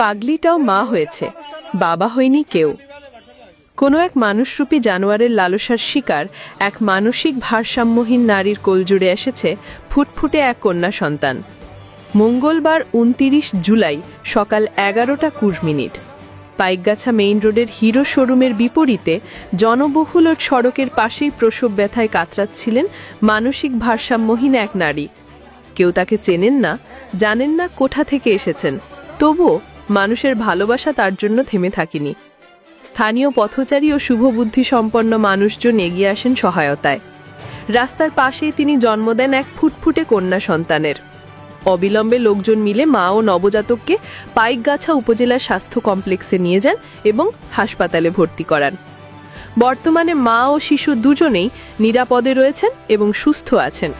পাগলিটাও মা হয়েছে, বাবা হয়নি কেউ। কোনো এক মানুষরূপী জানোয়ারের লালসার শিকার এক মানসিক ভারসাম্যহীন নারীর কোলজুড়ে এসেছে ফুটফুটে এক কন্যা সন্তান। মঙ্গলবার ২৯ জুলাই সকাল ১১টা ২০ পাইকগাছা মেইন রোডের হিরো শোরুমের বিপরীতে জনবহুল সড়কের পাশেই প্রসব ব্যথায় কাতরাচ্ছিলেন মানসিক ভারসাম্যহীন এক নারী। কেউ তাকে চেনেন না, জানেন না কোথা থেকে এসেছেন, তবুও মানুষের ভালোবাসা তার জন্য থেমে থাকেনি। স্থানীয় পথচারী ও শুভবুদ্ধি সম্পন্ন মানুষজন এগিয়ে আসেন সহায়তায়। রাস্তার পাশেই তিনি জন্ম দেন এক ফুটফুটে কন্যা সন্তানের। অবিলম্বে লোকজন মিলে মা ও নবজাতককে পাইকগাছা উপজেলা স্বাস্থ্য কমপ্লেক্সে নিয়ে যান এবং হাসপাতালে ভর্তি করান। বর্তমানে মা ও শিশু দুজনেই নিরাপদে রয়েছেন এবং সুস্থ আছেন।